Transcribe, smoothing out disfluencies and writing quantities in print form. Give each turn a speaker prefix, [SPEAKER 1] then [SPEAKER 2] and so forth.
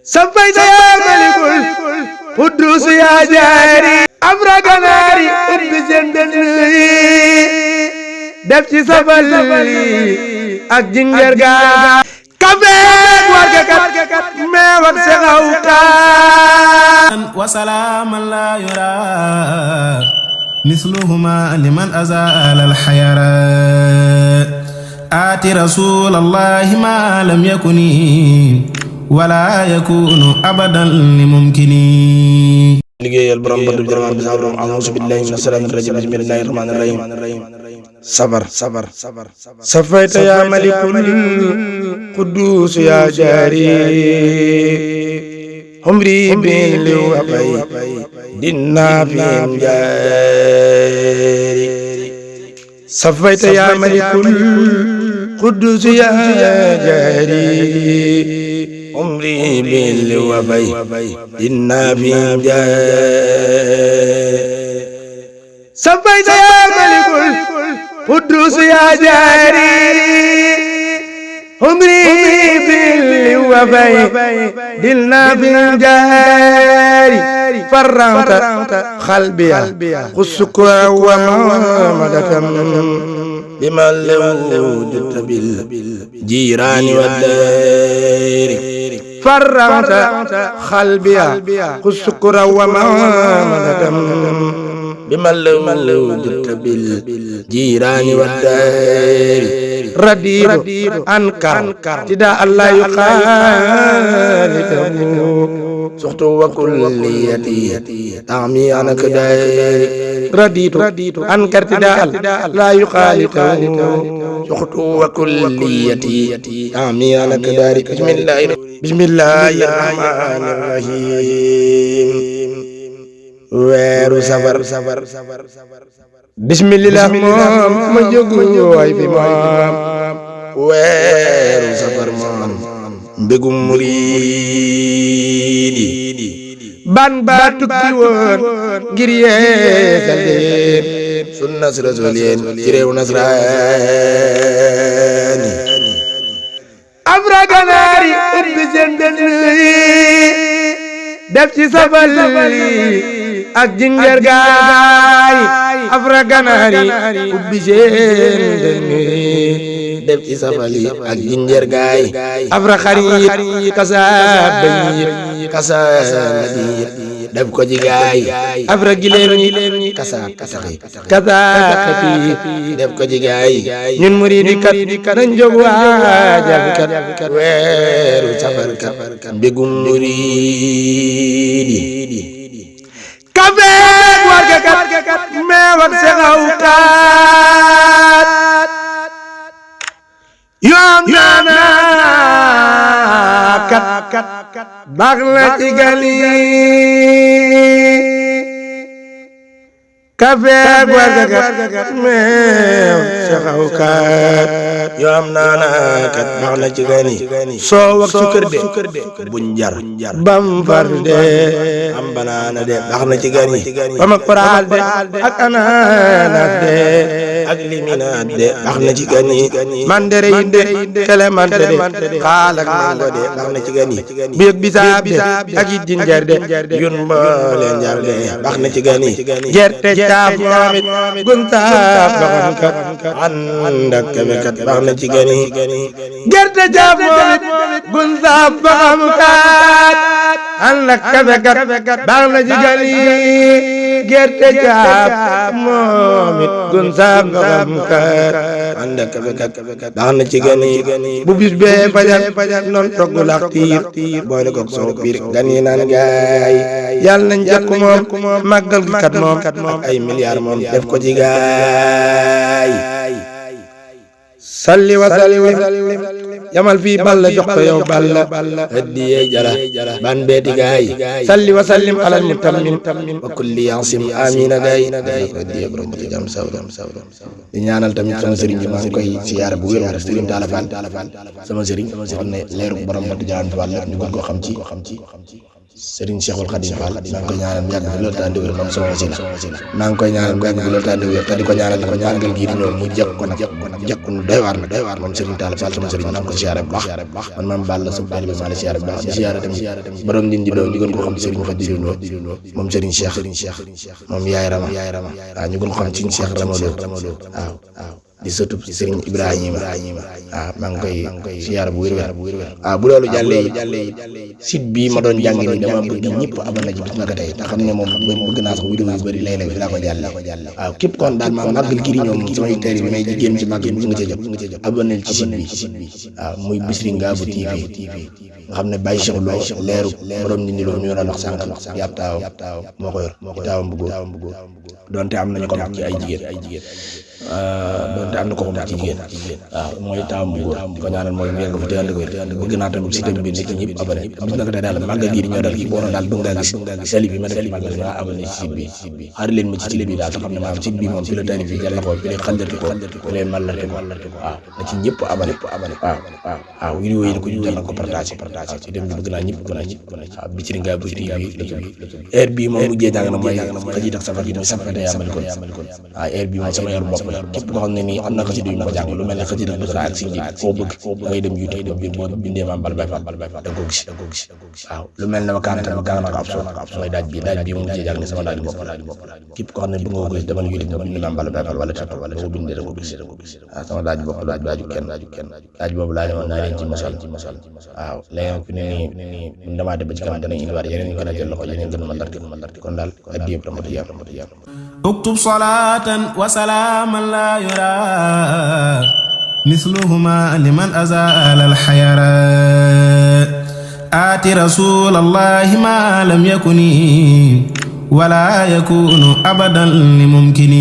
[SPEAKER 1] سفيت يا ملك القدوس يا جاري أمر كناري بجندني دفتي سفلي أجنجرغا كبير ورقة ما ورسغوكا
[SPEAKER 2] وسلام لا يرى مثلهما لمن أزال الحيرة آتي رسول الله ما لم يكن ولا يكون أبدا لممكن
[SPEAKER 1] liggéeyal borom baddu jërëmaan bi sa borom a'uuzu billahi mina shaytaani rajiim bismillahi rahmaani rahiim sabar safayta ya malikul quddus ya jaari umri bil liwabay dinna fim jaari safayta ya malikul quddus ya jaari umri bil wabay inna fi safayta ya malikul quddus ya jari umri bil wabay inna fi jari farranta qalbiya khusukra wa madakam bima lawdta bil jirani wad-dari فرغت قلبي السكر وما مددم بمن لوجدت بالجيران والدار رديد أنكر تداء الله يخالده سخط وكليتي تعمي عنك دار رديد أنكر تداء لا يخالده سخط وكليتي تعمي عنك دار بسم الله الرحمن الرحيم weeru safar bismillah moom ma jógu waay fi moom weeru safar moom mbégum muriidi ban ba tukki woon ngir yeesal leen sunna rasul yéen ci réew nasraani Afra Ganaari ubbi seen dënn yi def ci safal ak jinjeer gaay Afra Ganaari ubbi seen dënn yi def ci safal ak jinjeer gaay Afra xarit kasaab bañit kasaab def ko ci gaay Afra gileem kasaab kasaxati def ko ci gaay ñun muriidi kat nañ jóg waajal kat weeru safar kat mbégum muriidi kafe warga kat meew ak sexaw kat yoom naana kat baax na ci gali kafe warga kat meew sexaw kat yoom naana kat baax na ci gani soo wax sukkër de buñ jar bam far de am banaana de baax na ci gani bam ak paraal de ak ananas de ak liminaat de baax na ci gani mandere yi de kele mandere xaal ak mango de baax na ci gani bu yëg bisaab de ak it jinjeer de yun mbooleen jar de baax na ci gani gerte caaf moomit guntaaf baxam kat ànd ak kebe kat baax na ci gani gerte caaf moomit guntaaf baxam kat ànd ak kebe kat baax na ci gani gerte caaf moomit guntaaf baxam kat ànd ak kebe kat baax na ci gani bu bis bee fajal noon togg lax tiir boole ko soow biir gan yi naan gaay yàlla nañ jàkk moom màggal gi kat moom ak ay milliards moom def ko ci gaay salli wa sallim yamal fii balla jox ko yow balla hadiye jala ban beeti gaay salli wa sallim alal mutammin wa kulli yasim amina gaay hadiye borom ci jam sawdam di ñaanal tamit sama sëriñ bi maa ngi koy siyaare bu wér sëriñ Talla Fall sama sëriñ xam ne leeru borom batu jalan Fall ñu gën ko xam ci Serigne Cheikhul Khadim Fall maa ngi koy ñaanal mu yàgg fi loolu taa ndiwér moom sama wasila maa ngi koy ñaanal mu yàgg fi loolu taa ndiwér te di ko ñaanal ko màggal gii di ñëw mu jekk ko nag jekk nu doy waar moom Serigne Talla Fall sama Serigne maa ngi ko siyaare bu baax man maam Balla sa taalibe maa la siyaare bu baax di siyaare tamit borom Ndindi Lo ñu gën ko xam Serigne Fadilou Lo moom Serigne Cheikh moom yaay Rama waaw ñu gën ko xam Serigne Cheikh Ramado waaw di sëtub ci Serigne Ibrahima waaw maa ngi koy siyaare bu wér waaw bu loolu jàllee site bii ma doon jàng ni dama bëgg ñëpp abonné ci bis naka tey te xam ne moom bëgg naa sax vidéo yu bëri léeg-léeg fi laa ko jàlle waaw képp kon daal maa màggal gi di ñëw moom samay tari bi may jigéen ci màggal bi nga ca jot abonné ci site bi waaw muy Bichri Ngabou TV nga xam ne Baye Cheikh Lo leeru borom Ndindi Lo ñu doon wax sànq yàpp taaw moo ko yor taawam bu góor donte am nañu ko ci ay jigéen donte am na ko xam ci jigéen waaw mooy taawam bu góor di ko ñaanal mooy mu yegg fa te ànd ko bëgg naa tamit si tam bi nekk ñëpp abonné bis naka tey daal màggal gii di ñëw daal kii boo daal bëgg ngaa gis sali bi ma def ci màggal bi nga abonné ci site bi xaar leen ma ci site bi daal te xam ne maanaam site bi moom fi la tari fi jàll ko fi lay xaljati ko fi lay mallati ko waaw na ci ñëpp abonné waaw vidéo yi ko ñu jàll ko partagé ci dem bi bëgg naa ñëpp waaw Bichri Ngabou TV heure bii moom mujjee jàng na mooy xëy ak safar gi muy safar yaa mel ko waaw heure bii moom sama yor bopp la képp koo xam ne nii am na xasida yu ñu ko jàng lu mel ne xasida ak si njiit foo bëgg da ngay dem YouTube boo bindee Mame Balla Baye Fall da nga ko gis waaw lu mel ne ma kaana ko ab mooy daaj bi moom mujjee jàng ne sama daaj bopp képp koo xam ne bëgg nga ko gis demal YouTube nga bind Mame Balla Baye Fall wala TikTok wala boo bindee da nga ko gis waaw sama daaj bopp daaju kenn daaj boobu laa ne woon naa leen ci mosal waaw léegi fi ne nii damaa dem ba ci kanam danañ indiwaat yeneen ñu gën a jël loxo yeneen gën ma ndarti kon daal addi yëpp ramatu yàpp
[SPEAKER 2] اكتب صلاة وسلاما لا يرى مثلهما لمن أزال الحيرات آت رسول الله ما لم يكن ولا يكون أبدا لممكن